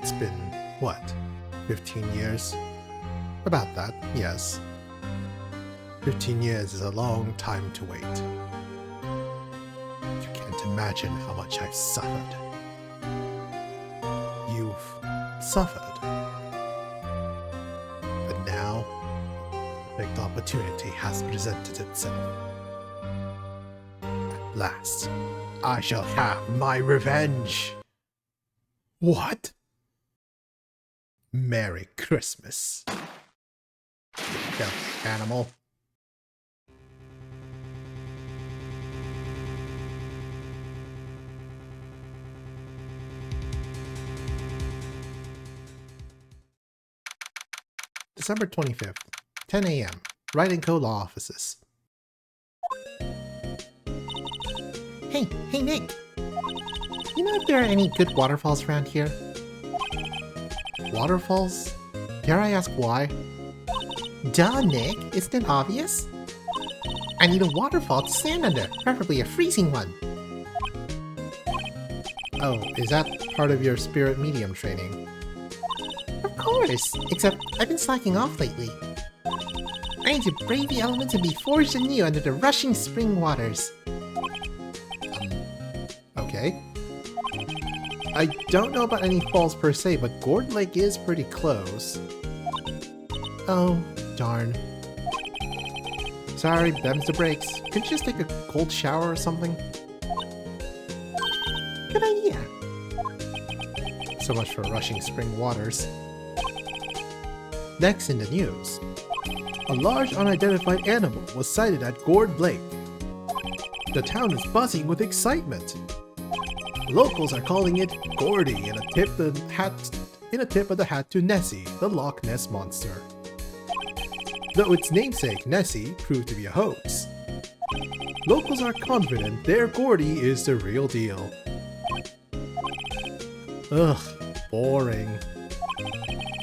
it's been, what, 15 years? About that, yes. 15 years is a long time to wait. You can't imagine how much I've suffered. You've suffered. But now, a perfect opportunity has presented itself. At last, I shall have my revenge! What? Merry Christmas. Filthy animal. December 25th, 10 a.m. Wright & Co. Law Offices. Hey Nick! You know if there are any good waterfalls around here? Waterfalls? Dare I ask why? Duh, Nick! Isn't it obvious? I need a waterfall to stand under, preferably a freezing one. Oh, is that part of your spirit medium training? Of course! Except I've been slacking off lately. I need to brave the elements and be forged anew under the rushing spring waters. Okay. I don't know about any falls per se, but Gourd Lake is pretty close. Oh, darn. Sorry, them's the breaks. Could you just take a cold shower or something? Good idea. So much for rushing spring waters. Next in the news. A large unidentified animal was sighted at Gourd Lake. The town is buzzing with excitement. Locals are calling it Gordy in a tip of the hat to Nessie, the Loch Ness monster. Though its namesake, Nessie, proved to be a hoax. Locals are confident their Gordy is the real deal. Ugh, boring.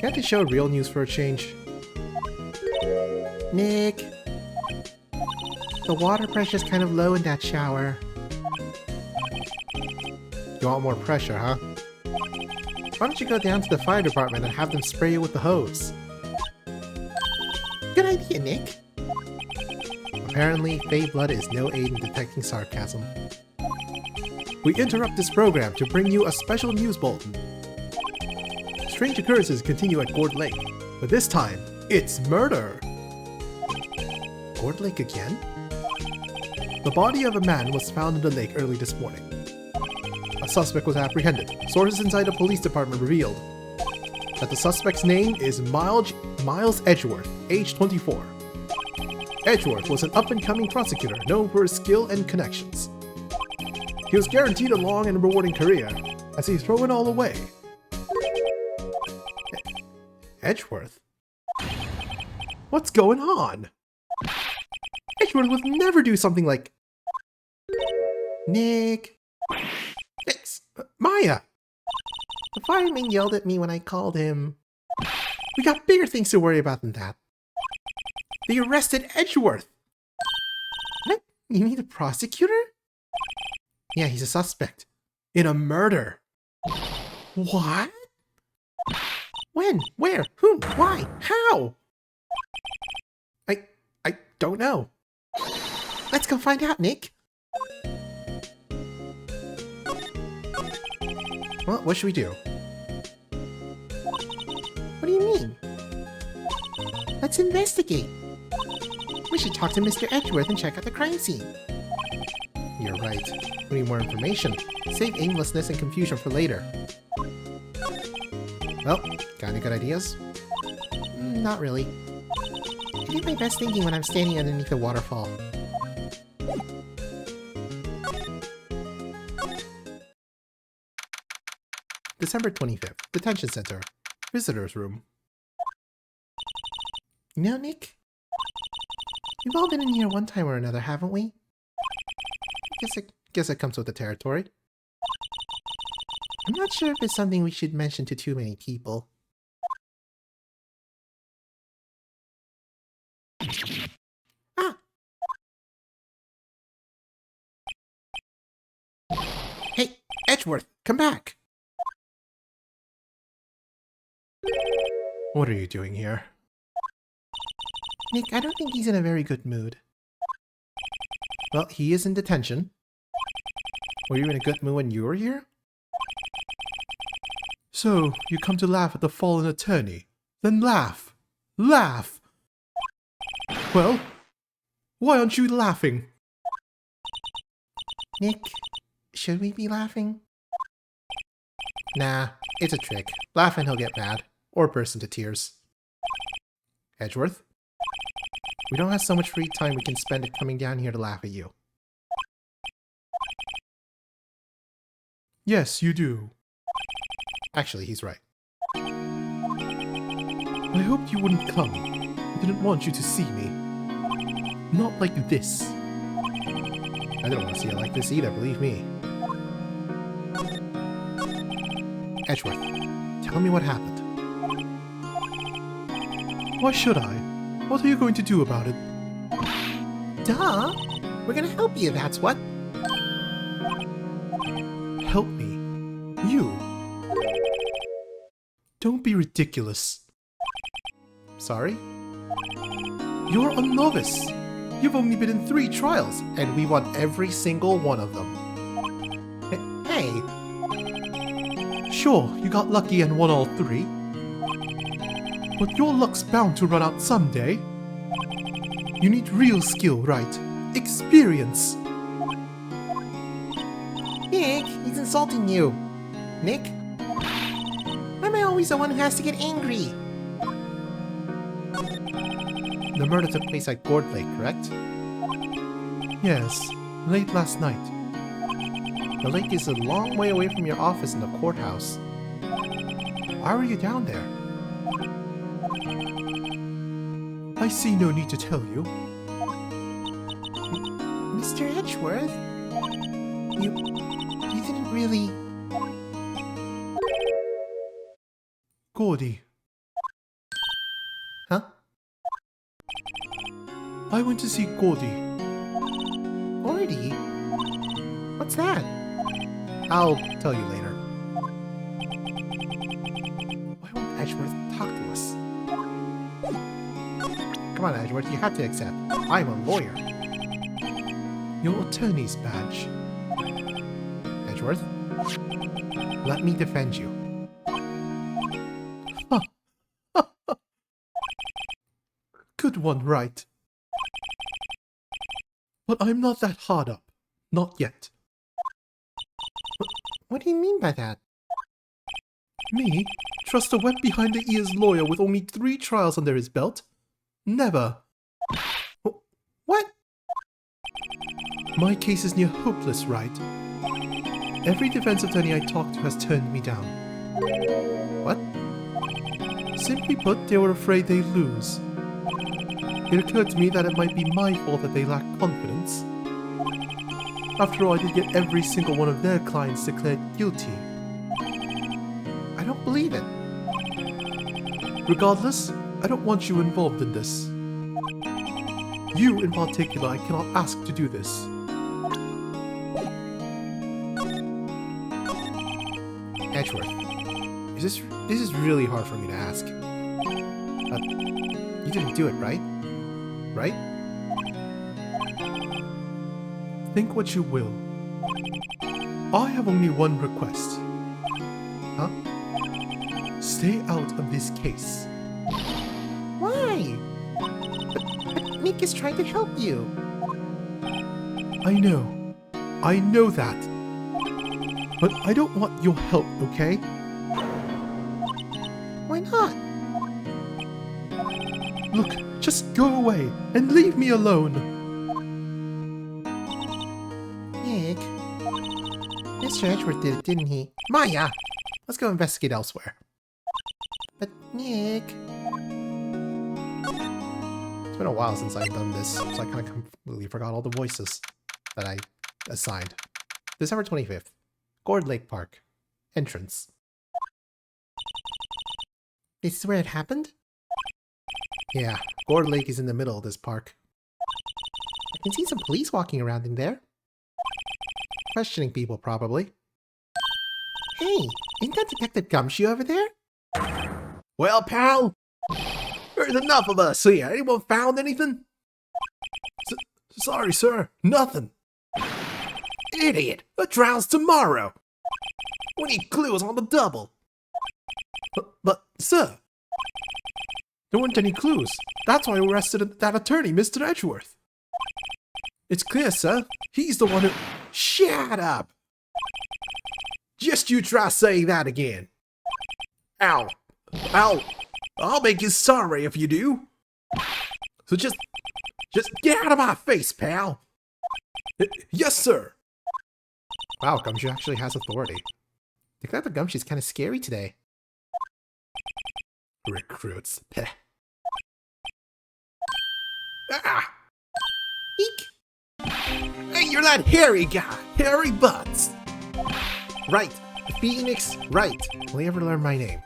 Can't they show real news for a change? Nick! The water pressure's kind of low in that shower. You want more pressure, huh? Why don't you go down to the fire department and have them spray you with the hose? Good idea, Nick! Apparently, Fey blood is no aid in detecting sarcasm. We interrupt this program to bring you a special news bulletin. Strange occurrences continue at Gourd Lake, but this time, it's murder! Gourd Lake again? The body of a man was found in the lake early this morning. A suspect was apprehended. Sources inside the police department revealed that the suspect's name is Miles Edgeworth, age 24. Edgeworth was an up-and-coming prosecutor known for his skill and connections. He was guaranteed a long and rewarding career, as he threw it all away. Edgeworth? What's going on? Edgeworth would never do something like... Nick... Maya! The fireman yelled at me when I called him. We got bigger things to worry about than that. They arrested Edgeworth! What? You mean the prosecutor? Yeah, he's a suspect. In a murder. What? When? Where? Who? Why? How? I don't know. Let's go find out, Nick. Well, what should we do? What do you mean? Let's investigate. We should talk to Mr. Edgeworth and check out the crime scene. You're right. We need more information. Save aimlessness and confusion for later. Well, got any good ideas? Not really. I do my best thinking when I'm standing underneath a waterfall. December 25th, Detention Center, Visitor's Room. You know, Nick? We've all been in here one time or another, haven't we? Guess it comes with the territory. I'm not sure if it's something we should mention to too many people. Ah! Hey, Edgeworth, come back! What are you doing here? Nick, I don't think he's in a very good mood. Well, he is in detention. Were you in a good mood when you were here? So, you come to laugh at the fallen attorney. Then laugh! Laugh! Well, why aren't you laughing? Nick, should we be laughing? Nah, it's a trick. Laugh and he'll get mad. Or burst into tears. Edgeworth? We don't have so much free time we can spend it coming down here to laugh at you. Yes, you do. Actually, he's right. I hoped you wouldn't come. I didn't want you to see me. Not like this. I didn't want to see it like this either, believe me. Edgeworth, tell me what happened. Why should I? What are you going to do about it? Duh! We're gonna help you, that's what. Help me? You? Don't be ridiculous. Sorry? You're a novice! You've only been in 3 trials, and we won every single one of them. Hey! Sure, you got lucky and won all 3. But your luck's bound to run out someday. You need real skill, right? Experience! Nick, he's insulting you. Nick? Why am I always the one who has to get angry? The murder took place at Gourd Lake, correct? Yes, late last night. The lake is a long way away from your office in the courthouse. Why were you down there? I see no need to tell you. Mr. Edgeworth? You didn't really... Gordy. Huh? I went to see Gordy. Gordy? What's that? I'll tell you later. Why won't Edgeworth talk to us? Come on, Edgeworth, you have to accept. I'm a lawyer. Your attorney's badge. Edgeworth, let me defend you. Good one, Wright. But I'm not that hard up. Not yet. What do you mean by that? Me? Trust a wet-behind-the-ears lawyer with only 3 trials under his belt? Never. What? My case is near hopeless, Wright. Every defense attorney I talked to has turned me down. What? Simply put, they were afraid they'd lose. It occurred to me that it might be my fault that they lack confidence. After all, I did get every single one of their clients declared guilty. I don't believe it. Regardless, I don't want you involved in this. You, in particular, I cannot ask to do this. Edgeworth, this is really hard for me to ask. You didn't do it, right? Right? Think what you will. I have only one request. Huh? Stay out of this case. Why? But Nick is trying to help you. I know. I know that. But I don't want your help, okay? Why not? Look, just go away and leave me alone. Nick. Mr. Edgeworth did it, didn't he? Maya! Let's go investigate elsewhere. But Nick... It's been a while since I've done this, so I kind of completely forgot all the voices that I assigned. December 25th. Gourd Lake Park. Entrance. This is where it happened? Yeah, Gourd Lake is in the middle of this park. I can see some police walking around in there. Questioning people, probably. Hey, isn't that Detective Gumshoe over there? Well, pal, there's enough of us here. Anyone found anything? Sorry, sir. Nothing. Idiot! The trial's tomorrow. We need clues on the double. But, sir, there weren't any clues. That's why we arrested that attorney, Mr. Edgeworth. It's clear, sir. He's the one who... Shut up! Just you try saying that again. Ow. I'll make you sorry if you do. So just get out of my face, pal. Yes, sir. Wow, Gumshoe actually has authority. Declare the Gumshoe's kind of scary today. Recruits. Peh. Ah! Eek! Hey, you're that hairy guy! Hairy Butts! Right. Phoenix Wright. Will you ever learn my name?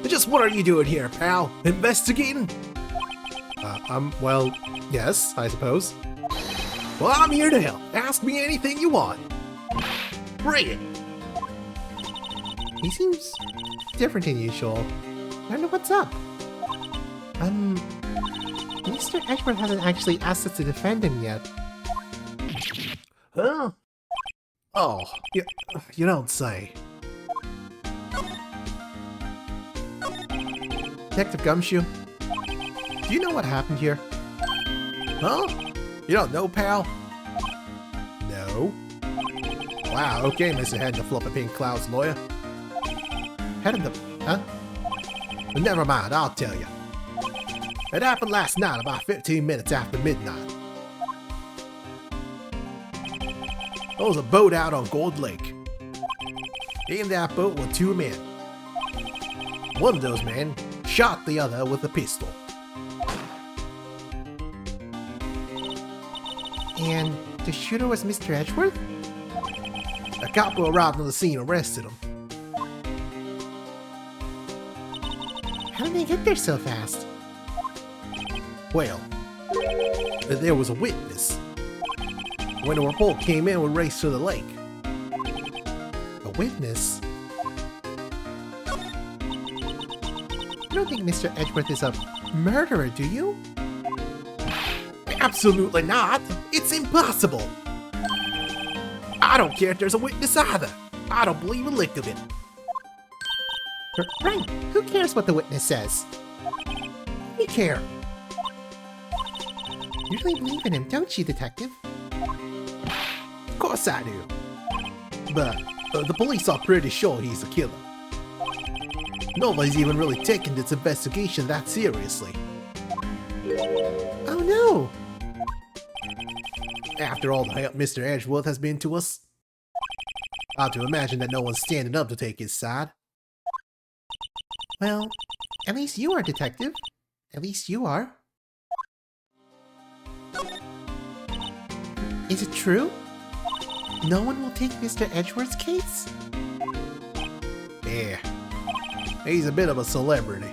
Just what are you doing here, pal? Investigating? Well, yes, I suppose. Well, I'm here to help. Ask me anything you want. Bring it. He seems different than usual. I don't know what's up. Mr. Edgeworth hasn't actually asked us to defend him yet. Huh? Oh, you don't say. Detective Gumshoe, do you know what happened here? Huh? You don't know, pal? No. Wow, okay, Mr. Head in the Fluffy Pink Cloud's lawyer. Head in the... Huh? Never mind, I'll tell you. It happened last night about 15 minutes after midnight. There was a boat out on Gold Lake. In that boat were two men. One of those men shot the other with a pistol. And the shooter was Mr. Edgeworth? A cop who arrived on the scene arrested him. How did they get there so fast? Well, there was a witness. When the report came in, we raced to the lake. A witness? You don't think Mr. Edgeworth is a murderer, do you? Absolutely not! It's impossible! I don't care if there's a witness either. I don't believe a lick of it. Right, who cares what the witness says? We care. You really believe in him, don't you, Detective? Of course I do. But the police are pretty sure he's a killer. Nobody's even really taking this investigation that seriously. Oh no! After all the help Mr. Edgeworth has been to us, I have to imagine that no one's standing up to take his side. Well, at least you are, Detective. At least you are. Is it true? No one will take Mr. Edgeworth's case? Yeah. He's a bit of a celebrity.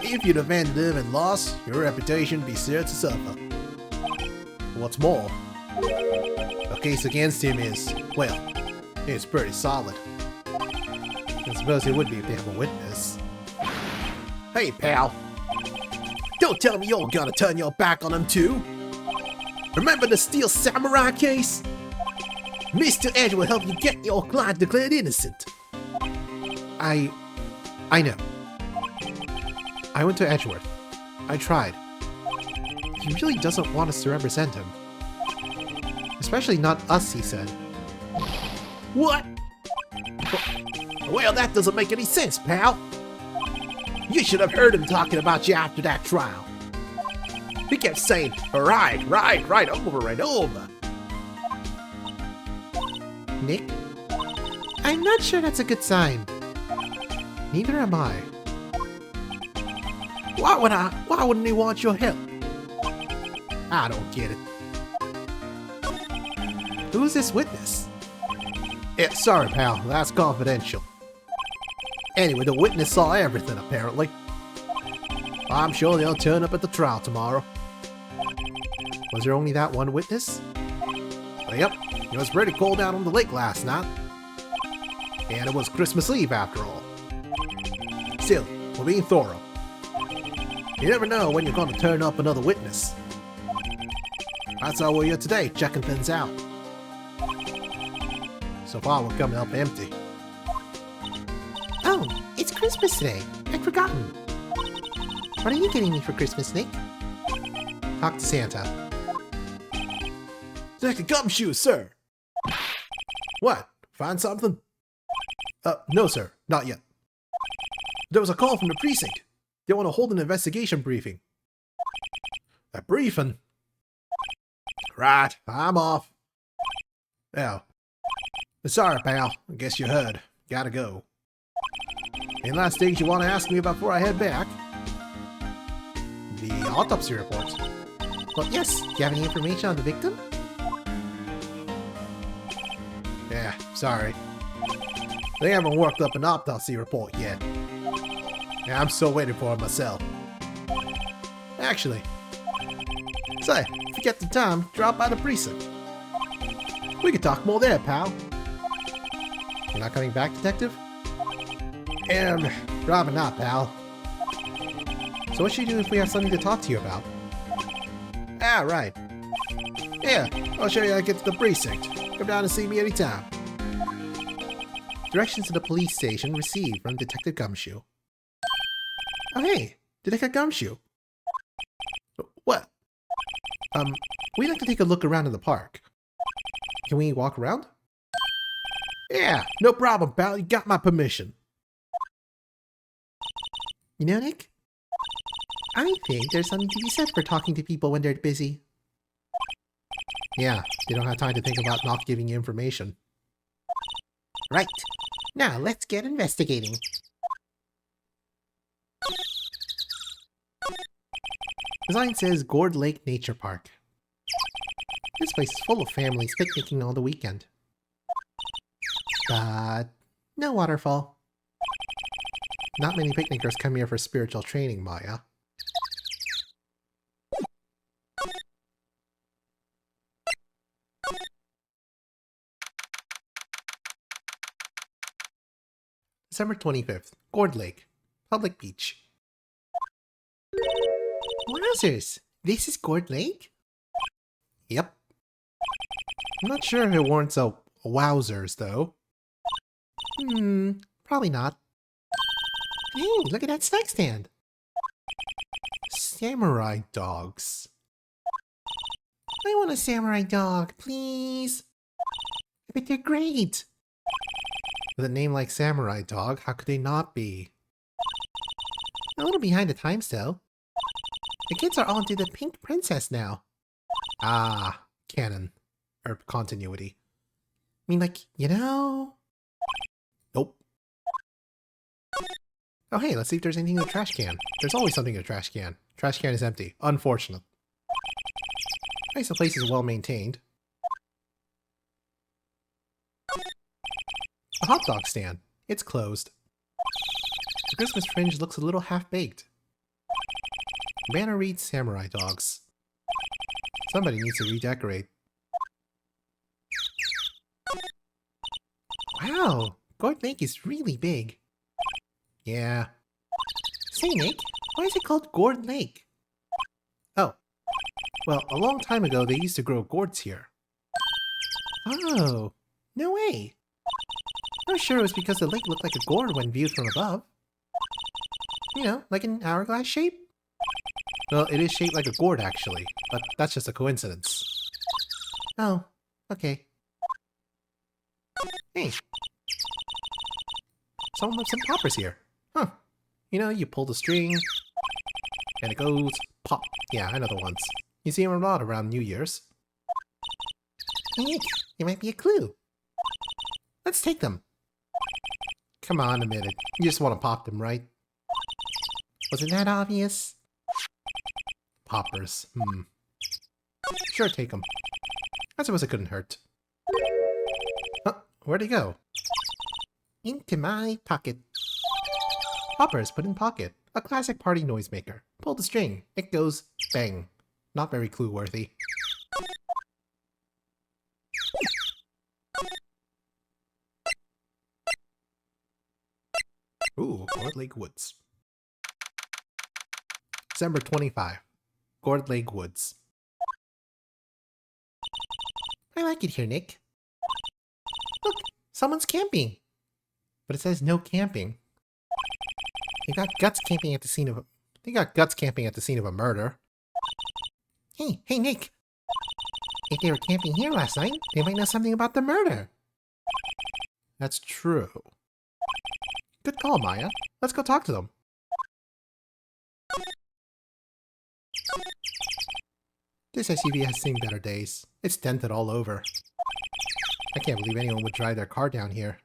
If you defended him and lost, your reputation would be sure to suffer. What's more, the case against him is, well, it's pretty solid. I suppose it would be if they have a witness. Hey, pal. Don't tell me you're gonna turn your back on him too. Remember the Steel Samurai case? Mr. Edgeworth helped you get your client declared innocent. I know. I went to Edgeworth. I tried. He really doesn't want us to represent him. Especially not us, he said. What? Well, that doesn't make any sense, pal. You should have heard him talking about you after that trial. He kept saying, right over. Nick? I'm not sure that's a good sign. Neither am I. Why wouldn't he want your help? I don't get it. Who's this witness? Sorry, pal, that's confidential. Anyway, the witness saw everything, apparently. I'm sure they'll turn up at the trial tomorrow. Was there only that one witness? Well, yep, it was pretty cold out on the lake last night. And it was Christmas Eve, after all. Still, we're being thorough. You never know when you're going to turn up another witness. That's how we're here today, checking things out. So far, we're coming up empty. Oh, it's Christmas today. I'd forgotten. What are you getting me for Christmas, Snake? Talk to Santa. Deck of gumshoes, sir! What? Find something? No, sir. Not yet. There was a call from the precinct. They want to hold an investigation briefing. A briefing? Right, I'm off. Oh. Sorry, pal. I guess you heard. Gotta go. Any last things you want to ask me about before I head back? The autopsy report. Well, yes. Do you have any information on the victim? Yeah, sorry. They haven't worked up an autopsy report yet. Yeah, I'm still waiting for it myself. Actually, say, if you get the time, drop by the precinct. We could talk more there, pal. You're not coming back, Detective? Probably not, pal. So what should you do if we have something to talk to you about? Ah, right. Yeah, I'll show you how to get to the precinct. Come down and see me anytime. Directions to the police station received from Detective Gumshoe. Oh, hey, Detective Gumshoe. What? We'd like to take a look around in the park. Can we walk around? Yeah, no problem, pal. You got my permission. You know, Nick? I think there's something to be said for talking to people when they're busy. Yeah, they don't have time to think about not giving you information. Right. Now, let's get investigating. The sign says Gourd Lake Nature Park. This place is full of families picnicking all the weekend. But no waterfall. Not many picnickers come here for spiritual training, Maya. December 25th, Gourd Lake, public beach. Wowzers! This is Gourd Lake? Yep. I'm not sure if it warrants a wowzers, though. Probably not. Hey, look at that snack stand! Samurai dogs. I want a samurai dog, please! I bet they're great! With a name like Samurai Dog, how could they not be? A little behind the times, though. The kids are all into the Pink Princess now. Ah, canon. Or continuity. I mean, like, you know... Nope. Oh hey, let's see if there's anything in the trash can. There's always something in the trash can. Trash can is empty. Unfortunate. Nice, the place is well maintained. A hot dog stand. It's closed. The Christmas fringe looks a little half-baked. Banner reads Samurai Dogs. Somebody needs to redecorate. Wow, Gourd Lake is really big. Yeah. Say, Nick, why is it called Gourd Lake? Oh. Well, a long time ago they used to grow gourds here. Oh, no way. I was sure it was because the lake looked like a gourd when viewed from above. You know, like an hourglass shape? Well, it is shaped like a gourd actually, but that's just a coincidence. Oh, okay. Hey. Someone left some poppers here. Huh. You know, you pull the string, and it goes pop. Yeah, I know the ones. You see them a lot around New Year's. Nick, there might be a clue. Let's take them. Come on, admit it. You just want to pop them, right? Wasn't that obvious? Poppers. Sure, take them. I suppose it couldn't hurt. Huh, where'd he go? Into my pocket. Poppers put in pocket. A classic party noisemaker. Pull the string. It goes bang. Not very clue-worthy. Ooh, Gourd Lake Woods. December 25. Gourd Lake Woods. I like it here, Nick. Look, someone's camping. But it says no camping. They got guts camping at the scene of a murder. Hey, Nick. If they were camping here last night, they might know something about the murder. That's true. Good call, Maya. Let's go talk to them. This SUV has seen better days. It's dented all over. I can't believe anyone would drive their car down here.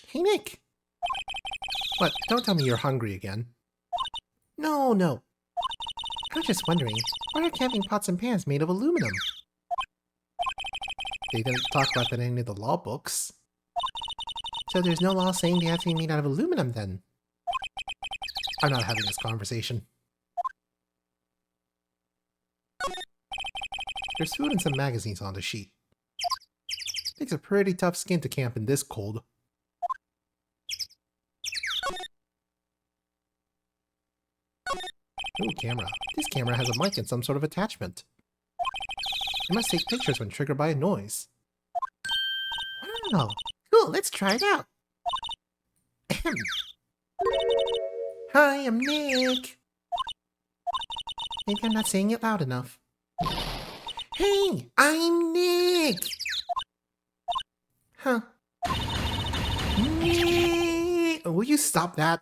Hey, Nick. What? Don't tell me you're hungry again. No. I was just wondering, why are camping pots and pans made of aluminum? They didn't talk about that in any of the law books. So there's no law saying they have to be made out of aluminum then? I'm not having this conversation. There's food and some magazines on the sheet. Takes a pretty tough skin to camp in this cold. Ooh, camera. This camera has a mic and some sort of attachment. It must take pictures when triggered by a noise. Wow, cool, let's try it out. Hi, I'm Nick. Maybe I'm not saying it loud enough. Hey, I'm Nick! Huh. Nick! Will you stop that?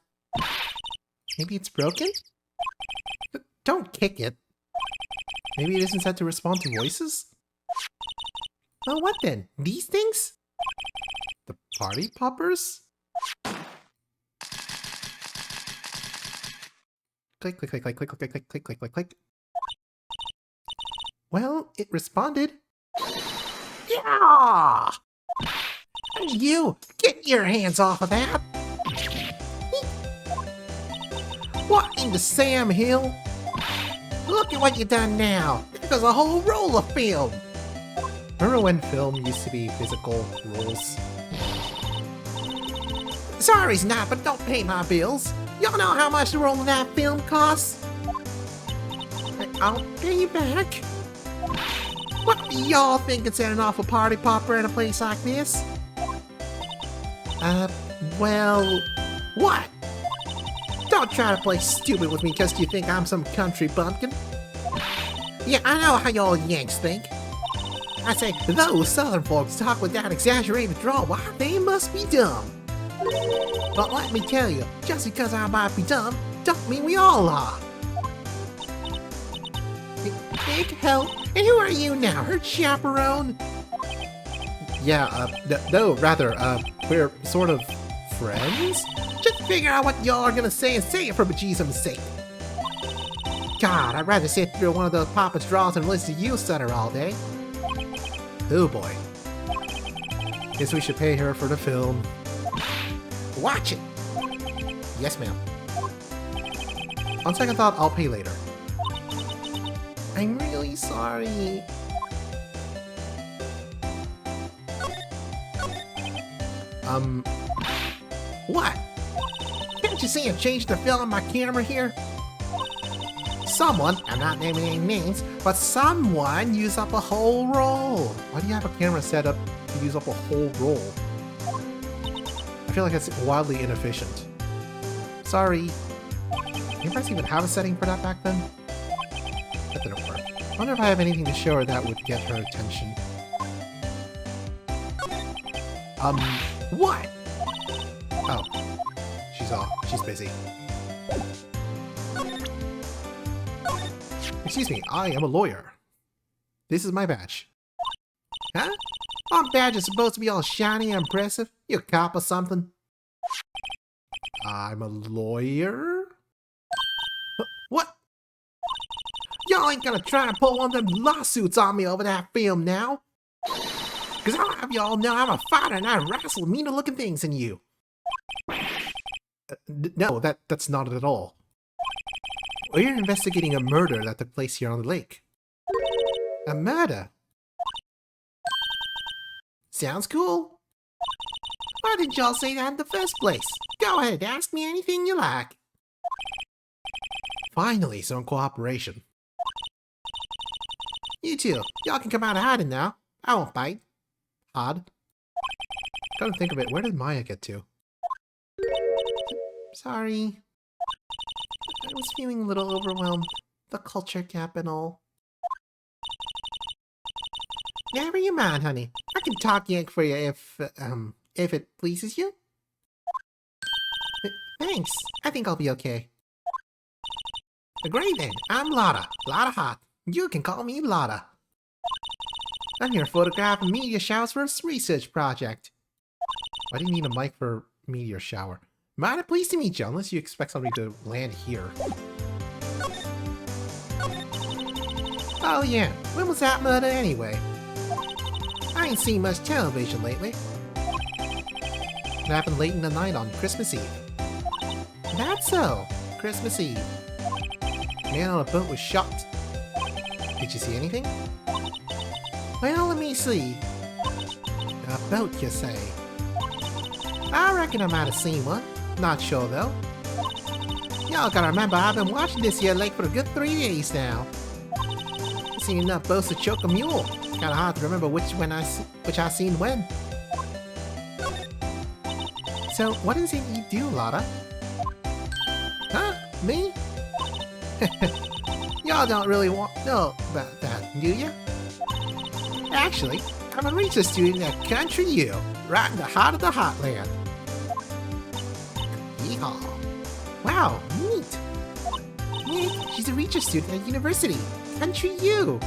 Maybe it's broken? Don't kick it. Maybe it isn't set to respond to voices? Well, what then? These things? The party poppers? Click, click, click, click, click, click, click, click, click, click, click. Well, it responded. Yeah! You! Get your hands off of that! What in the Sam Hill? Look at what you done now! There's a whole roll of film! Remember when film used to be physical rolls? Sorry's not, but don't pay my bills. Y'all know how much the roll of that film costs? I'll pay you back. What do y'all think of setting off a party popper at a place like this? Well, what? Don't try to play stupid with me because you think I'm some country bumpkin. Yeah, I know how y'all Yanks think. I say, those Southern folks talk with that exaggerated drawl, why, they must be dumb. But let me tell you, just because I might be dumb, don't mean we all are. Big help. And who are you now, her chaperone? Yeah, no, rather, we're sort of friends? Just figure out what y'all are gonna say and say it for bejesus sake. God, I'd rather sit through one of those Papa's draws and listen to you stutter all day. Oh boy. Guess we should pay her for the film. Watch it! Yes, ma'am. On second thought, I'll pay later. I'm really sorry. What? Can't you see I changed the film on my camera here? Someone, I'm not naming any names, but someone used up a whole roll. Why do you have a camera set up to use up a whole roll? I feel like that's wildly inefficient. Sorry. Did you guys even have a setting for that back then? That didn't work. I wonder if I have anything to show her that would get her attention. What? Oh. She's off. She's busy. Excuse me, I am a lawyer. This is my badge. Huh? My badge is supposed to be all shiny and impressive. You a cop or something? I'm a lawyer? What? Y'all ain't gonna try and pull one of them lawsuits on me over that film now? Cause I'll have y'all know I'm a fighter and I wrestle meaner looking things than you. No, that's not it at all. We're investigating a murder that took place here on the lake. A murder? Sounds cool. Why didn't y'all say that in the first place? Go ahead, ask me anything you like. Finally, some cooperation. You two, y'all can come out of hiding now. I won't bite. Odd. Gotta think of it, where did Maya get to? Sorry. I was feeling a little overwhelmed. The culture gap and all. Never you mind, honey. I can talk yank for you if it pleases you. Thanks. I think I'll be okay. Great then. I'm Lotta. Lotta Hot. You can call me Lotta. I'm here photographing meteor showers for a research project. Why do you need a mic for meteor shower? Mighty pleased to meet you, Unless you expect somebody to land here. Oh yeah, when was that murder anyway? I ain't seen much television lately. It happened late in the night on Christmas Eve. That's so. Christmas Eve. Man on a boat was shot. Did you see anything? Well, let me see. A boat, you say? I reckon I might have seen one. Not sure though. Y'all gotta remember, I've been watching this here lake for a good 3 days now. I've seen enough boats to choke a mule. Kinda hard to remember which I seen when. So, what is it you do, Lotta? Huh? Me? Y'all don't really know about that, do you? Actually, I'm a research student at Country U, right in the heart of the Heartland. Yeehaw. Wow, neat. Nick, she's a research student at university. Country U.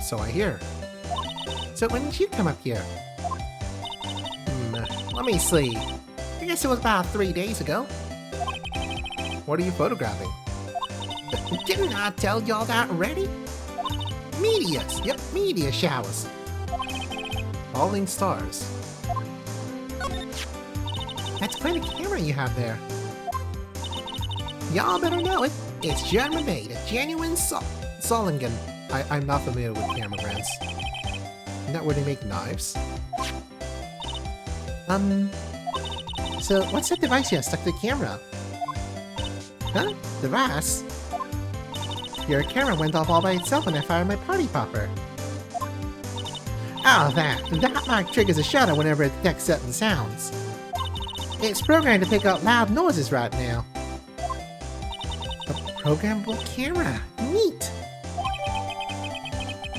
So I hear. So when did you come up here? Let me see. I guess it was about 3 days ago. What are you photographing? Didn't I tell y'all that already? Meteors. Yep, meteor showers. Falling stars. That's quite a camera you have there. Y'all better know it. It's German made, a genuine Solingen. I'm not familiar with camera brands. Isn't that where they make knives? So what's that device you have stuck to the camera? Huh? Device? Your camera went off all by itself when I fired my party popper. Oh, that mark triggers a shutter whenever it detects certain sounds. It's programmed to pick up loud noises right now. A programmable camera. Neat!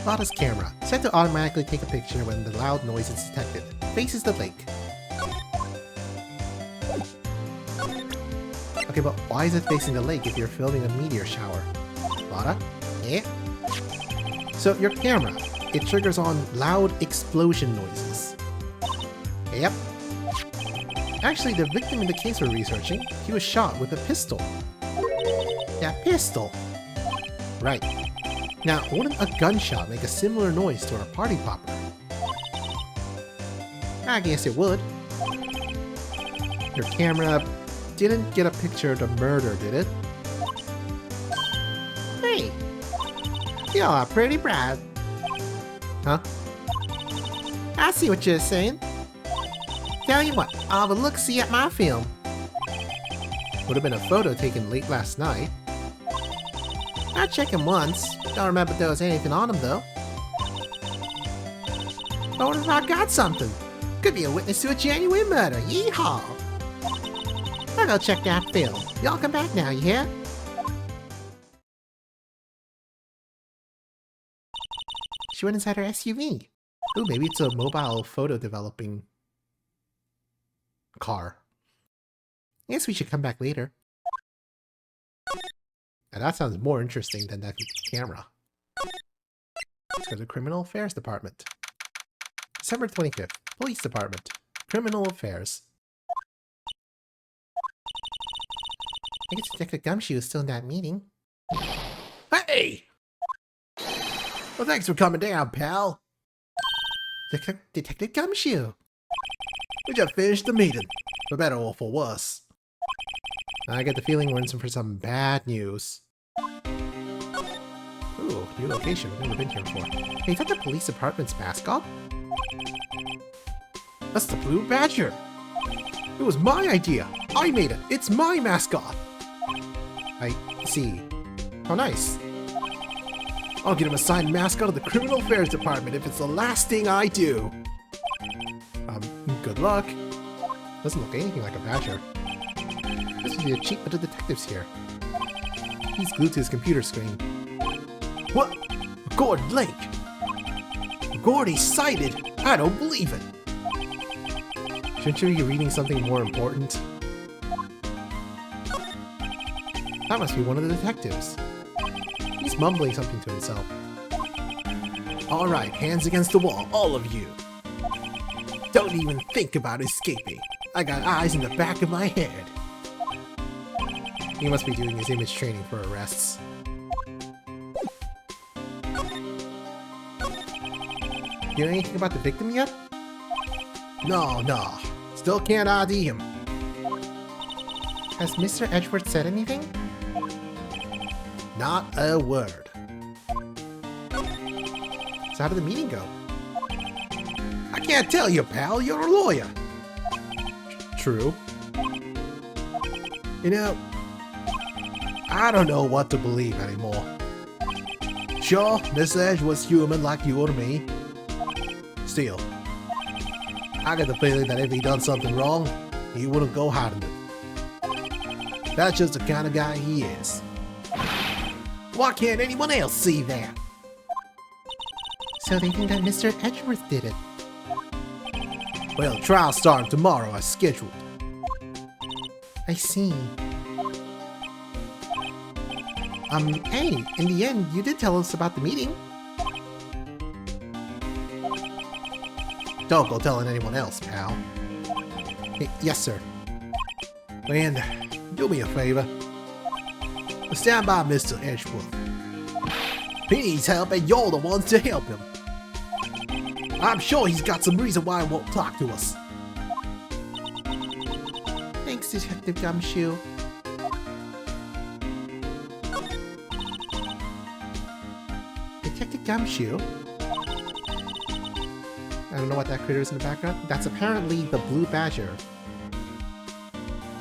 Lotta's camera, set to automatically take a picture when the loud noise is detected, faces the lake. Okay, but why is it facing the lake if you're filming a meteor shower? Lotta? Yeah? So your camera, it triggers on loud explosion noises. Yep. Actually, the victim in the case we're researching, he was shot with a pistol. That pistol? Right. Now, wouldn't a gunshot make a similar noise to our party popper? I guess it would. Your camera didn't get a picture of the murder, did it? Hey! You're pretty bright. Huh? I see what you're saying. Tell you what, I'll have a look-see at my film. Would have been a photo taken late last night. I checked him once. Don't remember if there was anything on him, though. But what if I got something? Could be a witness to a genuine murder. Yeehaw! I'll go check that film. Y'all come back now, you hear? She went inside her SUV. Ooh, maybe it's a mobile photo developing car. I guess we should come back later. Now that sounds more interesting than that camera. Let's go to the Criminal Affairs Department. December 25th, Police Department, Criminal Affairs. I guess Detective Gumshoe is still in that meeting. Hey! Well, thanks for coming down, pal. Detective Gumshoe! We just finished the meeting, for better or for worse. I get the feeling we're in for some bad news. Ooh, new location. We've never been here before. Hey, is that the police department's mascot? That's the Blue Badger. It was my idea. I made it. It's my mascot. I see. How nice. I'll get him assigned mascot of the Criminal Affairs Department if it's the last thing I do. Good luck. Doesn't look anything like a badger. This would be a cheat, but the detective's here. He's glued to his computer screen. What? Gord Lake? Gordy's sighted? I don't believe it. Shouldn't you be reading something more important? That must be one of the detectives. He's mumbling something to himself. Alright, hands against the wall, all of you. Don't even think about escaping. I got eyes in the back of my head. He must be doing his image training for arrests. You know anything about the victim yet? No. Still can't ID him. Has Mr. Edgeworth said anything? Not a word. So how did the meeting go? I can't tell you, pal. You're a lawyer. True. You know, I don't know what to believe anymore. Sure, Mr. Edgeworth's human like you or me. Still, I get the feeling that if he done something wrong, he wouldn't go hiding it. That's just the kind of guy he is. Why can't anyone else see that? So they think that Mr. Edgeworth did it. Well, trial starting tomorrow as scheduled. I see. Hey, in the end, you did tell us about the meeting. Don't go telling anyone else, pal. Yes, sir. And do me a favor. Stand by Mr. Edgeworth. He needs help and you're the ones to help him. I'm sure he's got some reason why he won't talk to us. Thanks, Detective Gumshoe. Detective Gumshoe? I don't know what that critter is in the background. That's apparently the Blue Badger.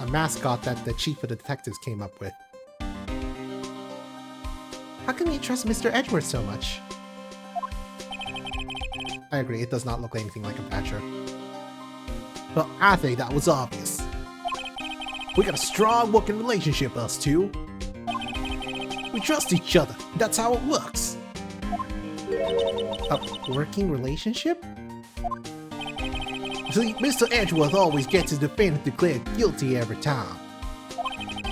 A mascot that the chief of the detectives came up with. How can we trust Mr. Edgeworth so much? I agree, it does not look anything like a badger. But I think that was obvious. We got a strong working relationship, us two. We trust each other. That's how it works. A working relationship? See, Mr. Edgeworth always gets his defendant declared guilty every time.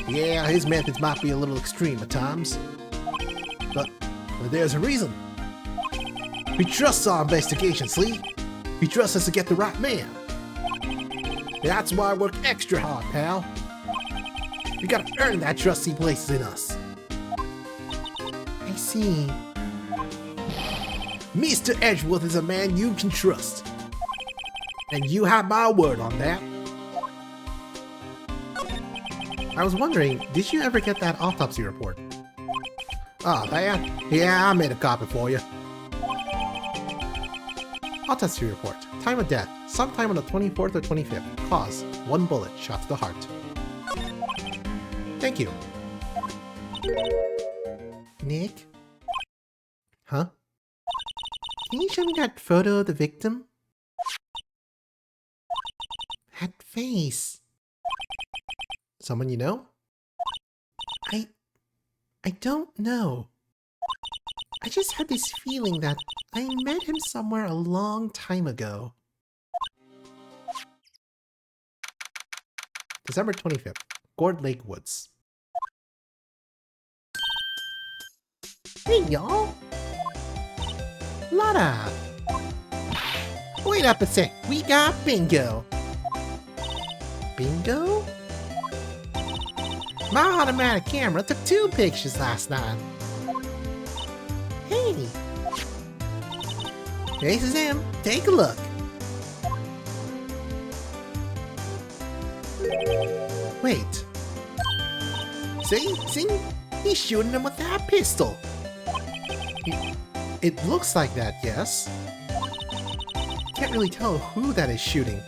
Yeah, his methods might be a little extreme at times. But there's a reason. He trusts our investigations, Lee. He trusts us to get the right man. That's why I work extra hard, pal. You gotta earn that trust he places in us. I see. Mr. Edgeworth is a man you can trust. And you have my word on that. I was wondering, did you ever get that autopsy report? Oh, that? Yeah, I made a copy for you. Autopsy report. Time of death. Sometime on the 24th or 25th. Cause. 1 bullet. Shot to the heart. Thank you. Nick? Huh? Can you show me that photo of the victim? That face. Someone you know? I don't know. I just had this feeling that I met him somewhere a long time ago. December 25th, Gord Lake Woods. Hey, y'all! Lotta! Wait up a sec, we got bingo! Bingo? My automatic camera took 2 pictures last night. Hey! This is him. Take a look. Wait. See? He's shooting him with that pistol. It looks like that, yes. can't really tell who that is shooting.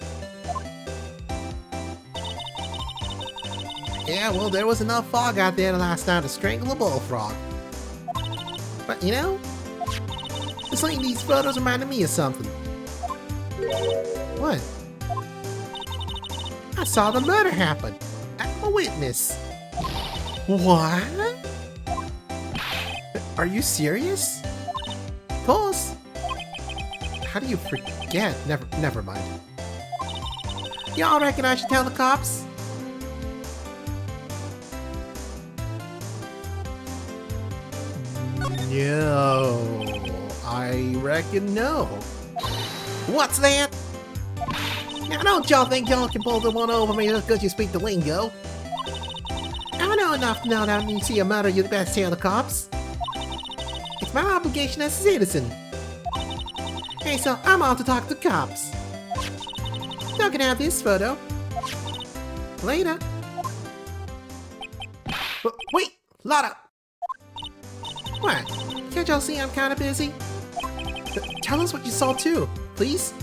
Yeah, well, there was enough fog out there last night to strangle a bullfrog. But you know, it's like these photos reminded me of something. What? I saw the murder happen. I'm a witness. What? Are you serious? Of course. How do you forget? Never mind. Y'all reckon I should tell the cops? No, I reckon no. What's that? Now don't y'all think y'all can pull the one over me just because you speak the lingo. I know enough to know that when you see a murder, you best tell the cops. It's my obligation as a citizen. Hey, so I'm off to talk to the cops. Y'all can have this photo. Later. Wait, Lotta! What? Can't y'all see I'm kinda busy? Tell us what you saw too, please.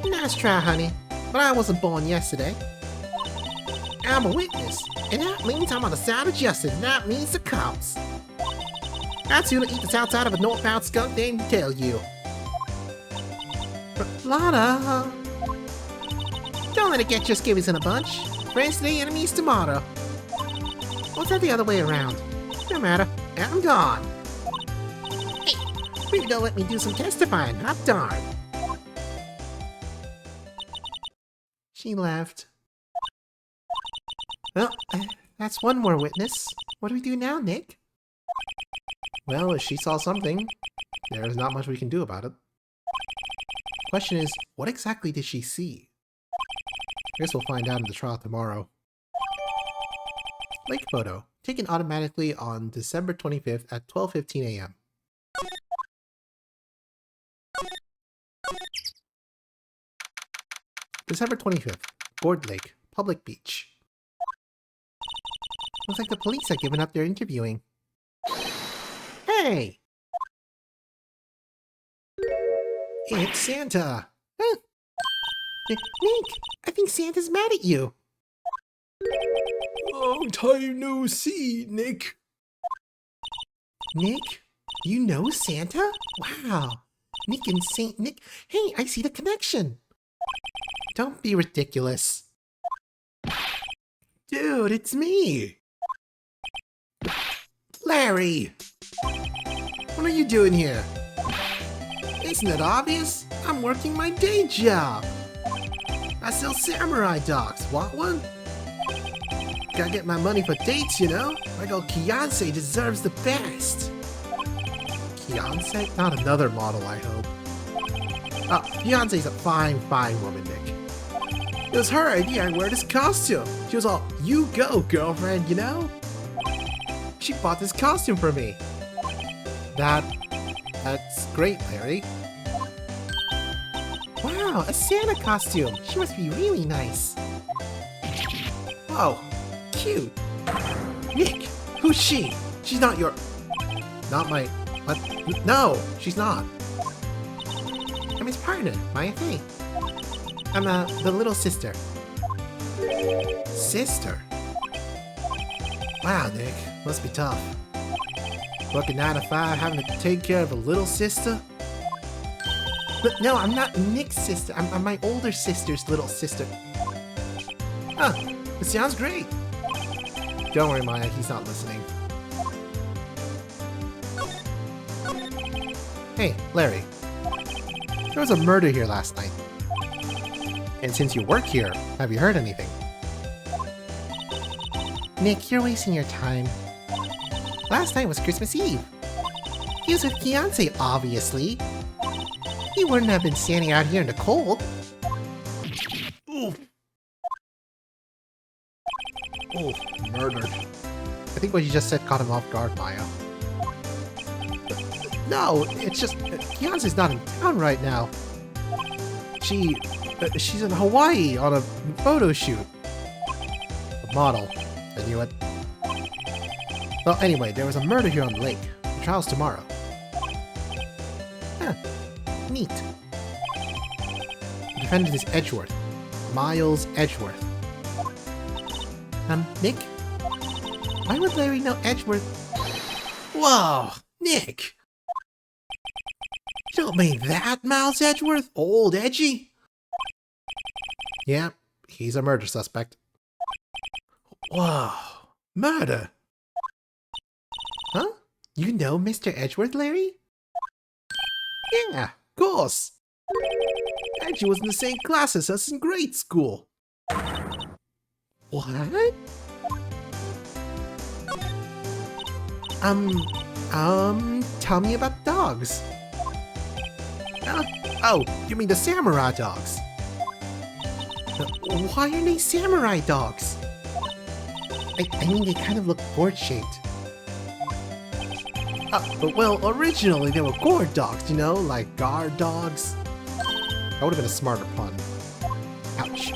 Nice try, honey, but I wasn't born yesterday. I'm a witness, and that means I'm on the side of justice, and that means the cops. I'd sooner eat the outside of a northbound skunk than tell you. Lotta! Don't let it get your skivvies in a bunch. Friends today, enemies tomorrow. What's that the other way around? No matter, I'm gone. Hey, maybe they'll let me do some testifying, hot darn. She left. Well, that's one more witness. What do we do now, Nick? Well, if she saw something, there's not much we can do about it. Question is, what exactly did she see? I guess we'll find out in the trial tomorrow. Lake photo, taken automatically on December 25th at 12:15 a.m. December 25th, Gourd Lake, public beach. Looks like the police have given up their interviewing. Hey! It's Santa! Huh? Nick, I think Santa's mad at you. Long time no see, Nick. Nick? You know Santa? Wow. Nick and Saint Nick. Hey, I see the connection. Don't be ridiculous. Dude, it's me. Larry! What are you doing here? Isn't it obvious? I'm working my day job. I sell samurai dogs. Want one? Gotta get my money for dates, you know? My girl Beyonce deserves the best. Beyonce? Not another model, I hope. Oh, Beyonce's a fine, fine woman, Nick. It was her idea I wear this costume. She was all, you go, girlfriend, you know? She bought this costume for me. That's great, Larry. Wow, a Santa costume. She must be really nice. Oh, cute. Nick, who's she? She's not your... Not my... What? No, she's not. I'm his partner, Maya Fey. I'm the little sister. Sister? Wow, Nick, must be tough. Working 9 to 5, having to take care of a little sister? But no, I'm not Nick's sister. I'm my older sister's little sister. Huh, it sounds great. Don't worry, Maya, he's not listening. Hey, Larry. There was a murder here last night. And since you work here, have you heard anything? Nick, you're wasting your time. Last night was Christmas Eve. He was with Beyonce, obviously. He wouldn't have been standing out here in the cold. Oof. Oof, murdered. I think what you just said caught him off guard, Maya. No, it's just... Beyonce's not in town right now. She's in Hawaii on a photo shoot. A model. I knew it. Well, anyway, there was a murder here on the lake. The trial's tomorrow. Huh. Neat. defendant is Edgeworth. Miles Edgeworth. Nick? Why would Larry know Edgeworth? Whoa, Nick! You don't mean that, Miles Edgeworth? Old Edgy? Yeah, he's a murder suspect. Whoa, murder? Huh? You know Mr. Edgeworth, Larry? Yeah, of course. Edgy was in the same class as us in grade school. What? Tell me about dogs. Oh, you mean the samurai dogs? Why are they samurai dogs? I mean, they kind of look gourd-shaped. Well, originally they were gourd dogs, you know, like guard dogs. That would have been a smarter pun. Ouch.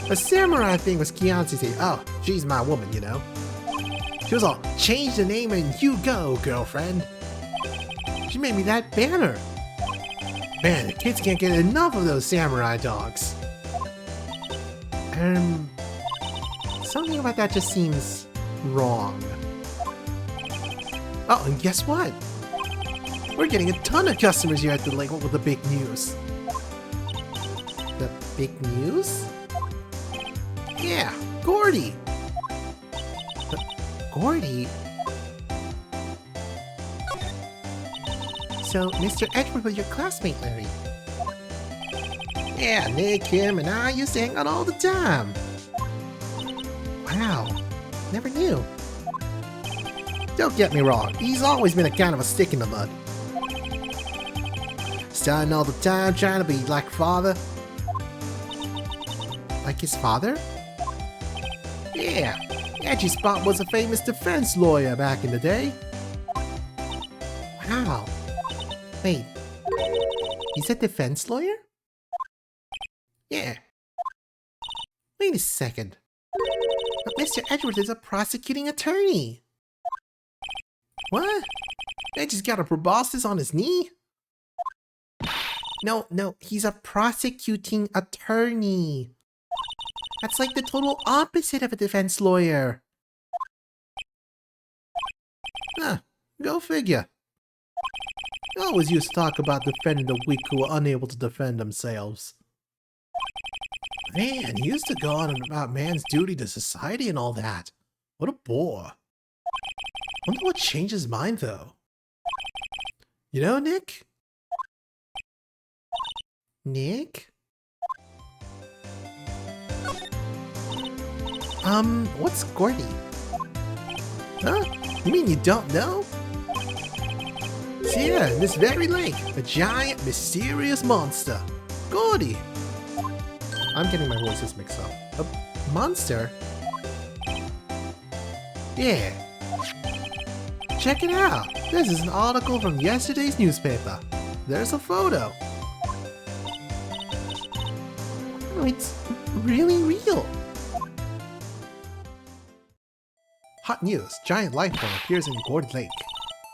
The samurai thing was Kianci saying, oh, she's my woman, you know. She was all, change the name and you go, girlfriend. She made me that banner. Man, the kids can't get enough of those samurai dogs. Something about that just seems wrong. Oh, and guess what? We're getting a ton of customers here at the lake with the big news. The big news? Yeah, Gordy. Gordy? So, Mr. Edgeworth was your classmate, Larry? Yeah, Nick, him, and I used to hang out all the time. Wow, never knew. Don't get me wrong, he's always been a kind of a stick in the mud. Studying all the time, trying to be like father. Like his father? Yeah, Edgy Spot was a famous defense lawyer back in the day. Wow. Wait, he's a defense lawyer? Yeah. Wait a second. But Mr. Edgeworth is a prosecuting attorney. What? Edgy's got a proboscis on his knee? No, he's a prosecuting attorney. That's like the total opposite of a defense lawyer. Huh, go figure. I always used to talk about defending the weak who were unable to defend themselves. Man, he used to go on about man's duty to society and all that. What a bore. Wonder what changed his mind, though. You know, Nick? Nick? What's Gordy? Huh? You mean you don't know? See, yeah, in this very lake, a giant, mysterious monster. Gordy! I'm getting my voices mixed up. A monster? Yeah. Check it out. This is an article from yesterday's newspaper. There's a photo. Oh, it's really real. Hot news. Giant life form appears in Gourd Lake.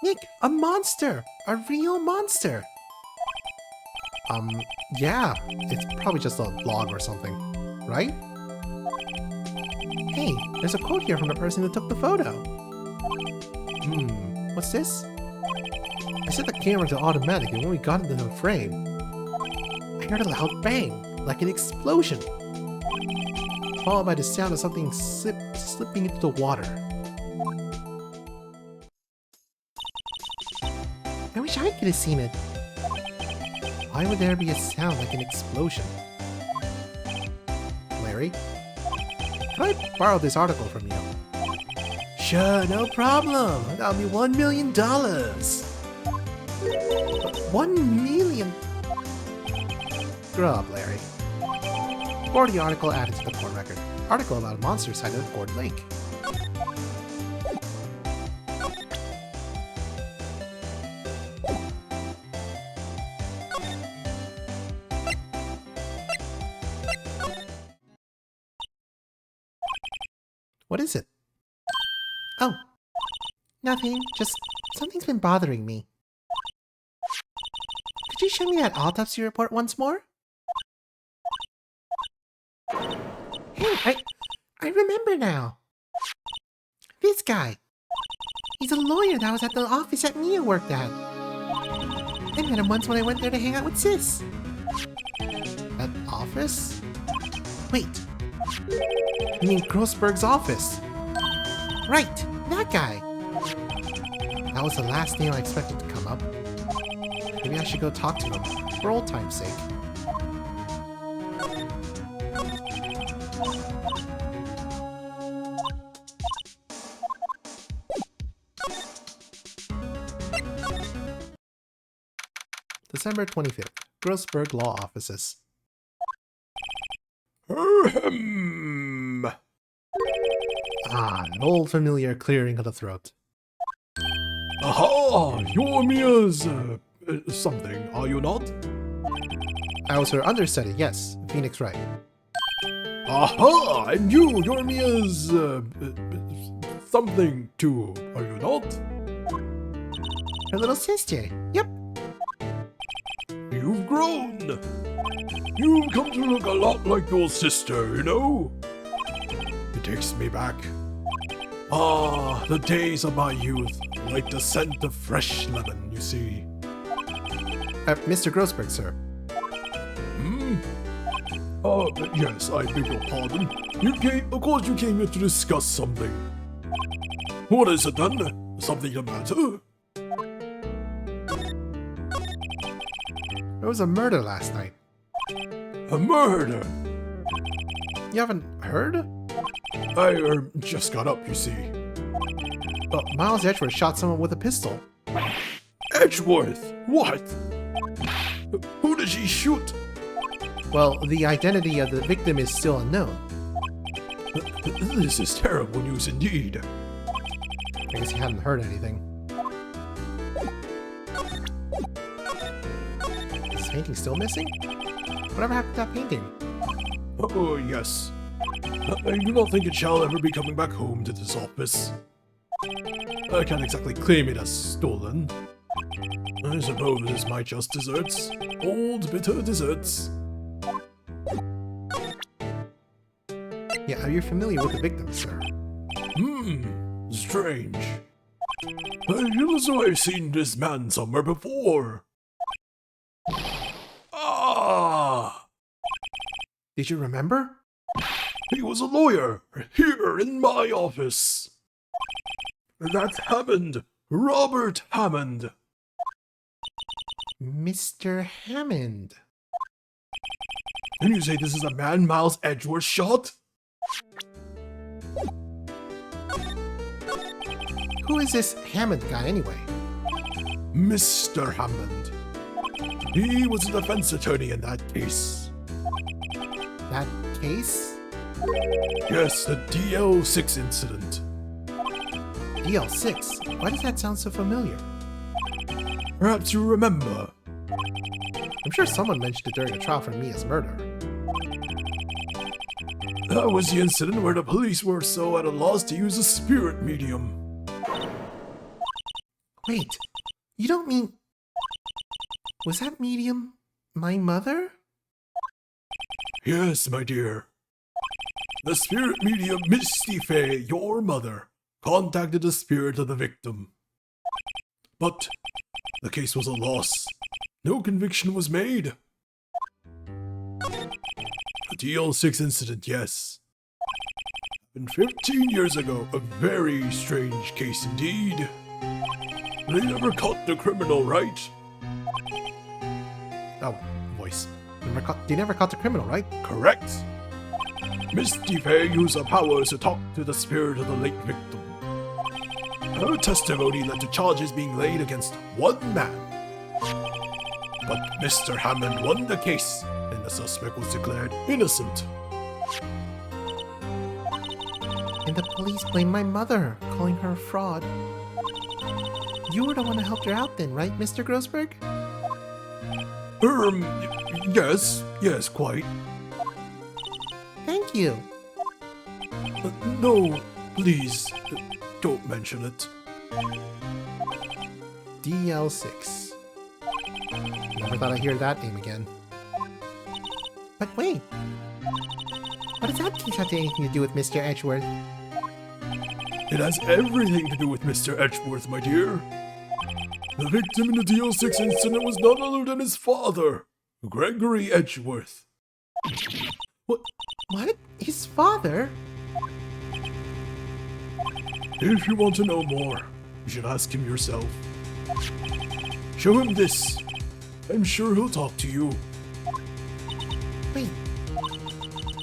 Nick, a monster! A real monster! Yeah. It's probably just a log or something. Right? Hey, there's a quote here from the person who took the photo. What's this? I set the camera to automatic and when we got into the frame, I heard a loud bang, like an explosion, followed by the sound of something slipping into the water. I wish I could have seen it. Why would there be a sound like an explosion? Larry? Can I borrow this article from you? Sure, no problem. That'll be $1 million. $1 million? Grow up, Larry. Gordy article added to the court record. Article about a monster sighted at Gourd Lake. What is it? Oh, nothing. Just something's been bothering me. Could you show me that autopsy report once more? Hey, I remember now. This guy. He's a lawyer that was at the office that Mia worked at. I met him once when I went there to hang out with Sis. That office? Wait. You mean Grossberg's office? Right, that guy. That was the last name I expected to come up. Maybe I should go talk to him, for old time's sake. December 25th, Grossberg Law Offices. Ahem. An old familiar clearing of the throat. Aha! You're Mia's something, are you not? I was her understudy, yes, Phoenix Wright. Aha! And you're Mia's something too, are you not? Her little sister. Yep. You've grown! You've come to look a lot like your sister, you know? It takes me back. Ah, the days of my youth, like the scent of fresh lemon, you see. Mr. Grossberg, sir. Yes, I beg your pardon. Of course you came here to discuss something. What is it then? Something the matter? There was a murder last night. A murder? You haven't heard? I just got up, you see. Miles Edgeworth shot someone with a pistol. Edgeworth? What? Who did she shoot? Well, the identity of the victim is still unknown. This is terrible news indeed. I guess you hadn't heard anything. Is this painting still missing? Whatever happened to that painting? Oh, yes. I do not think it shall ever be coming back home to this office. I can't exactly claim it as stolen. I suppose it's my just desserts. Old, bitter desserts. Yeah, are you familiar with the victim, sir? Strange. I feel as though I've seen this man somewhere before. Ah! Did you remember? He was a lawyer, here in my office. That's Hammond. Robert Hammond. Mr. Hammond. And you say this is a man Miles Edgeworth shot? Who is this Hammond guy anyway? Mr. Hammond. He was a defense attorney in that case. That case? Yes, the DL6 incident. DL6? Why does that sound so familiar? Perhaps you remember. I'm sure someone mentioned it during a trial for Mia's murder. That was the incident where the police were so at a loss to use a spirit medium. Wait, you don't mean... Was that medium my mother? Yes, my dear. The spirit medium Misty Fey, your mother, contacted the spirit of the victim. But the case was a loss. No conviction was made. The DL6 incident, yes. Happened 15 years ago, a very strange case indeed. They never caught the criminal, right? Oh, voice. They never caught the criminal, right? Correct. Misty Fey used her powers to talk to the spirit of the late victim. Her testimony led to charges being laid against one man. But Mr. Hammond won the case, and the suspect was declared innocent. And the police blamed my mother, calling her a fraud. You were the one who helped her out then, right, Mr. Grossberg? Yes, quite. Thank you. No, please, don't mention it. DL6. Never thought I'd hear that name again. But wait. What does that case have anything to do with Mr. Edgeworth? It has everything to do with Mr. Edgeworth, my dear. The victim in the DL6 incident was none other than his father, Gregory Edgeworth. What? His father? If you want to know more, you should ask him yourself. Show him this. I'm sure he'll talk to you. Wait.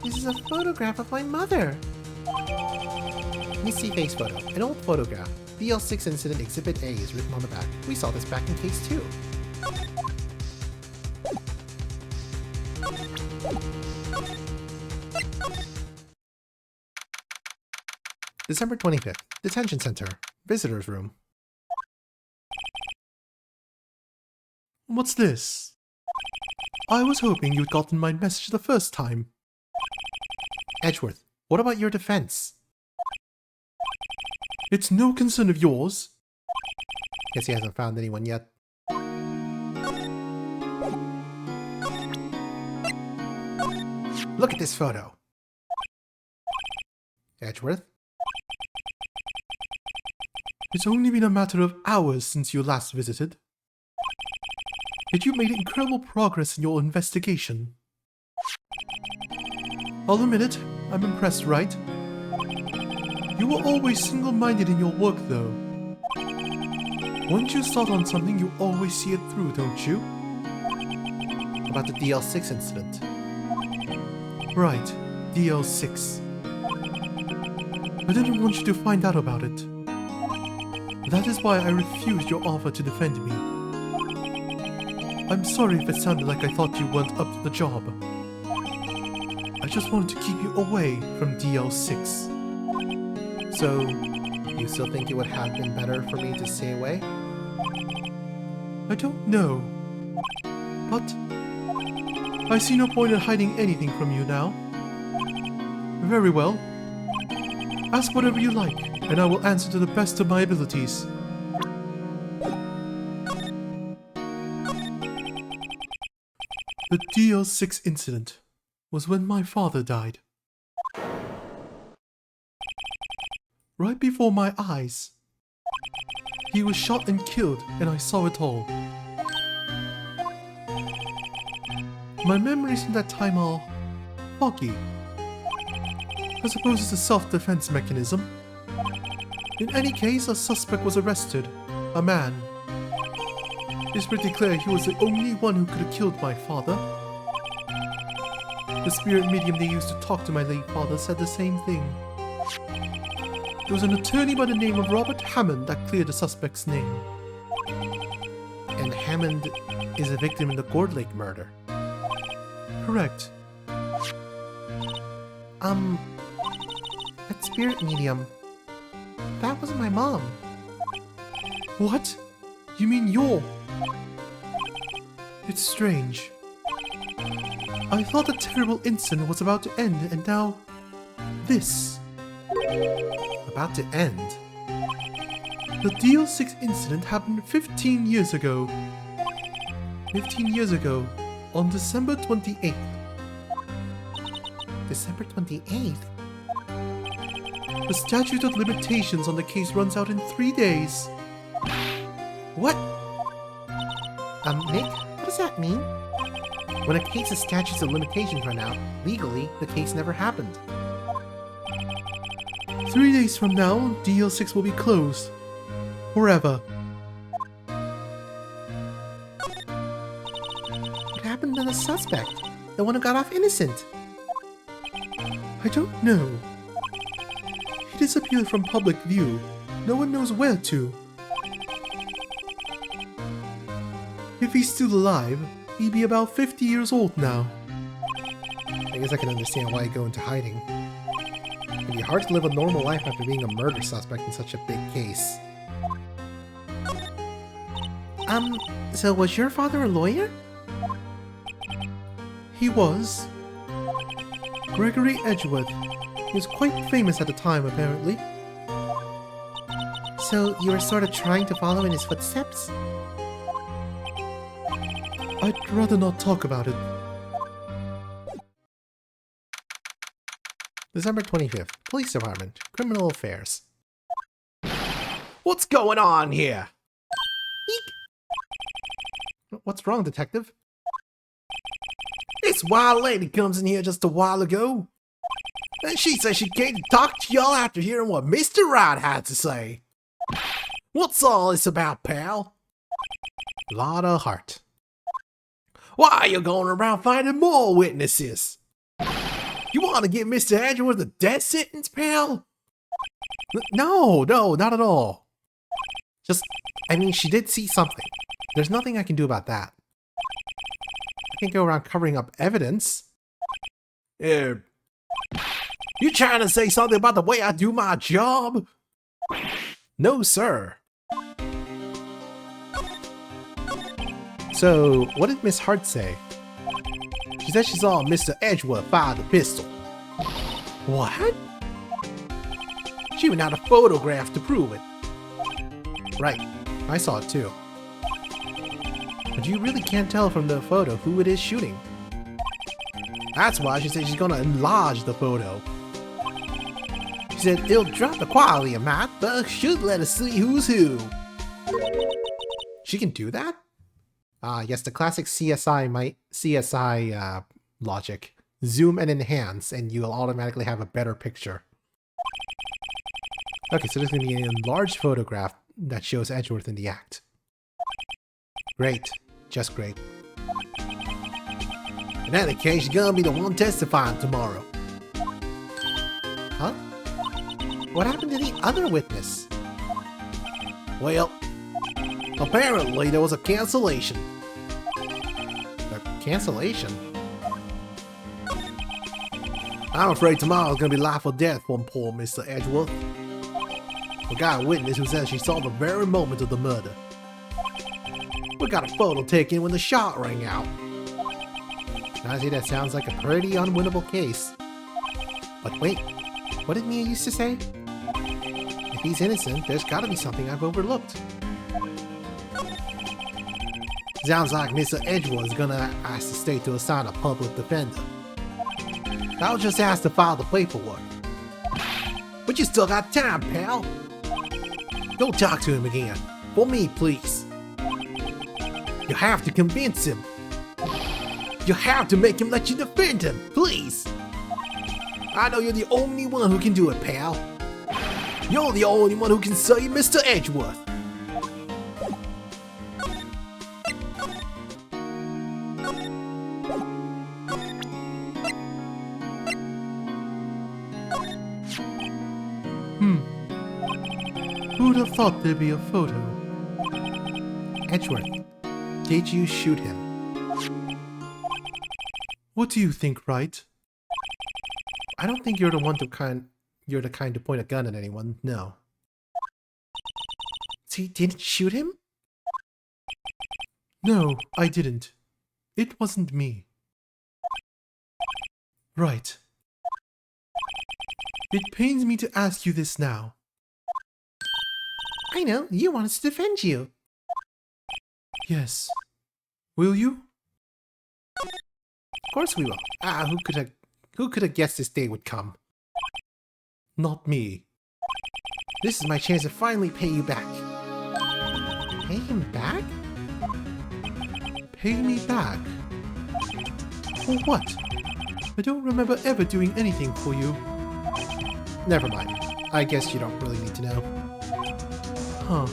This is a photograph of my mother. Let me see face photo. An old photograph. DL6 incident exhibit A is written on the back. We saw this back in case 2. December 25th. Detention Center. Visitor's room. What's this? I was hoping you'd gotten my message the first time. Edgeworth, what about your defense? It's no concern of yours. Guess he hasn't found anyone yet. Look at this photo. Edgeworth? It's only been a matter of hours since you last visited. Yet you made incredible progress in your investigation. I'll admit it, I'm impressed, Wright. You were always single-minded in your work, though. Once you start on something, you always see it through, don't you? About the DL6 incident. Right, DL6. I didn't want you to find out about it. That is why I refused your offer to defend me. I'm sorry if it sounded like I thought you weren't up to the job. I just wanted to keep you away from DL6. So, you still think it would have been better for me to stay away? I don't know. But I see no point in hiding anything from you now. Very well. Ask whatever you like, and I will answer to the best of my abilities. The DL6 incident was when my father died. Right before my eyes. He was shot and killed, and I saw it all. My memories from that time are foggy. I suppose it's a self-defense mechanism. In any case, a suspect was arrested. A man. It's pretty clear he was the only one who could have killed my father. The spirit medium they used to talk to my late father said the same thing. It was an attorney by the name of Robert Hammond that cleared the suspect's name. And Hammond is a victim in the Gourd Lake murder. Correct. That spirit medium, that wasn't my mom. What? You mean you're... It's strange. I thought the terrible incident was about to end, and now... this. About to end? The DL6 incident happened 15 years ago. 15 years ago, on December 28th. December 28th? The statute of limitations on the case runs out in 3 days. What? Nick, what does that mean? When a case's statutes of limitations run out, legally, the case never happened. 3 days from now, DL6 will be closed. Forever. What happened to the suspect? The one who got off innocent? I don't know. He disappeared from public view. No one knows where to. If he's still alive, he'd be about 50 years old now. I guess I can understand why he'd go into hiding. It'd be hard to live a normal life after being a murder suspect in such a big case. So was your father a lawyer? He was. Gregory Edgeworth. He was quite famous at the time, apparently. So you were sort of trying to follow in his footsteps? I'd rather not talk about it. December 25th, Police Department, Criminal Affairs. What's going on here? What's wrong, Detective? This wild lady comes in here just a while ago. And she said she came to talk to y'all after hearing what Mr. Wright had to say. What's all this about, pal? Lot of heart. Why are you going around finding more witnesses? You want to give Mr. Edgeworth a death sentence, pal? No, not at all. Just, I mean, she did see something. There's nothing I can do about that. I can't go around covering up evidence. You trying to say something about the way I do my job? No, sir. So, what did Miss Hart say? She said she saw Mr. Edgeworth fire the pistol. What? She even had a photograph to prove it. Right, I saw it too. But you really can't tell from the photo who it is shooting. That's why she said she's gonna enlarge the photo. She said it'll drop the quality a mite, but should let us see who's who. She can do that? Yes, the classic CSI logic. Zoom and enhance, and you'll automatically have a better picture. Okay, so there's going to be an enlarged photograph that shows Edgeworth in the act. Great. Just great. In any case, you're gonna be the one testifying tomorrow. Huh? What happened to the other witness? Well, apparently there was a cancellation. A cancellation? I'm afraid tomorrow's gonna be life or death for poor Mr. Edgeworth. We got a witness who says she saw the very moment of the murder. We got a photo taken when the shot rang out. Honestly, that sounds like a pretty unwinnable case. But wait, what did Mia used to say? If he's innocent, there's gotta be something I've overlooked. Sounds like Mr. Edgeworth is gonna ask the state to assign a public defender. I'll just ask to file the paperwork. But you still got time, pal. Go talk to him again. For me, please. You have to convince him. You have to make him let you defend him, please. I know you're the only one who can do it, pal. You're the only one who can save Mr. Edgeworth. Who'd have thought there'd be a photo? Edgeworth, did you shoot him? What do you think, Wright? I don't think you're the kind to point a gun at anyone, no. So you didn't shoot him? No, I didn't. It wasn't me. Right. It pains me to ask you this now. I know, you want us to defend you. Yes. Will you? Of course we will. Who could have guessed this day would come? Not me. This is my chance to finally pay you back. Pay him back? Pay me back? For what? I don't remember ever doing anything for you. Never mind. I guess you don't really need to know. Huh.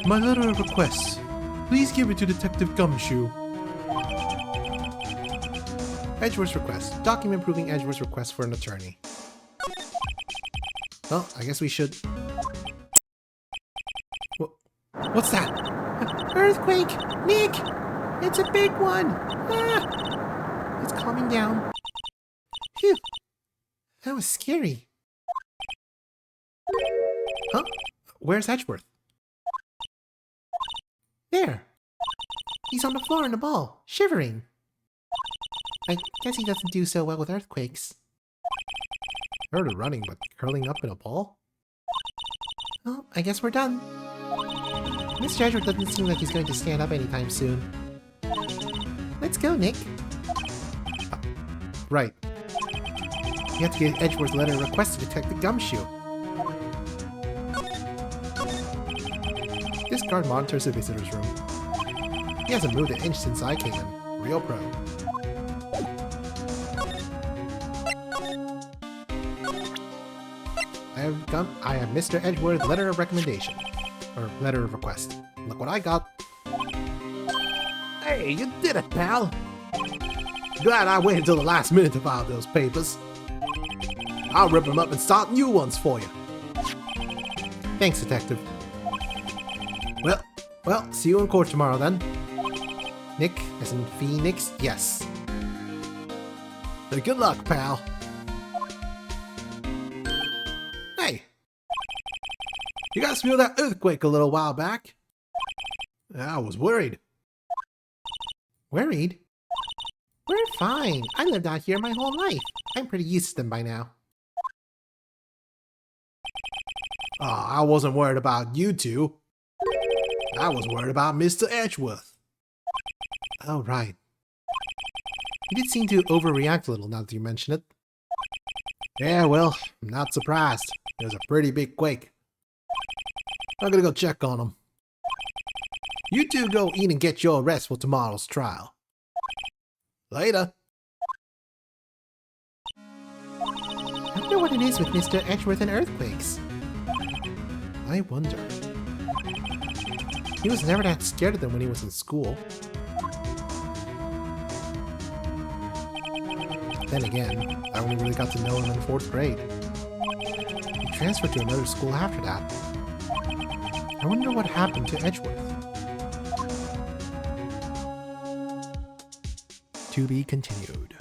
My letter of request. Please give it to Detective Gumshoe. Edgeworth's request. Document proving Edgeworth's request for an attorney. Well, I guess we should... What's that? Earthquake! Nick! It's a big one! Ah! It's calming down. Phew! That was scary. Huh? Where's Edgeworth? There! He's on the floor in a ball, shivering. I guess he doesn't do so well with earthquakes. Heard of running, but curling up in a ball? Well, I guess we're done. Mr. Edgeworth doesn't seem like he's going to stand up anytime soon. Let's go, Nick. Right. You have to get Edgeworth's letter of request to detect the gumshoe. This guard monitors the visitor's room. He hasn't moved an inch since I came in. Real pro. I have Mr. Edgeworth's letter of recommendation. Or letter of request. Look what I got. Hey, you did it, pal! Glad I waited till the last minute to file those papers. I'll rip them up and start new ones for you. Thanks, Detective. Well, see you in court tomorrow then. Nick, as in Phoenix, yes. Hey, good luck, pal. Hey! You guys feel that earthquake a little while back? I was worried. Worried? We're fine. I lived out here my whole life. I'm pretty used to them by now. Oh, I wasn't worried about you two. I was worried about Mr. Edgeworth. Oh, right. You did seem to overreact a little now that you mention it. Yeah, well, I'm not surprised. It was a pretty big quake. I'm gonna go check on him. You two go eat and get your rest for tomorrow's trial. Later. I wonder what it is with Mr. Edgeworth and earthquakes. I wonder. He was never that scared of them when he was in school. Then again, I only really got to know him in 4th grade. He transferred to another school after that. I wonder what happened to Edgeworth. To be continued.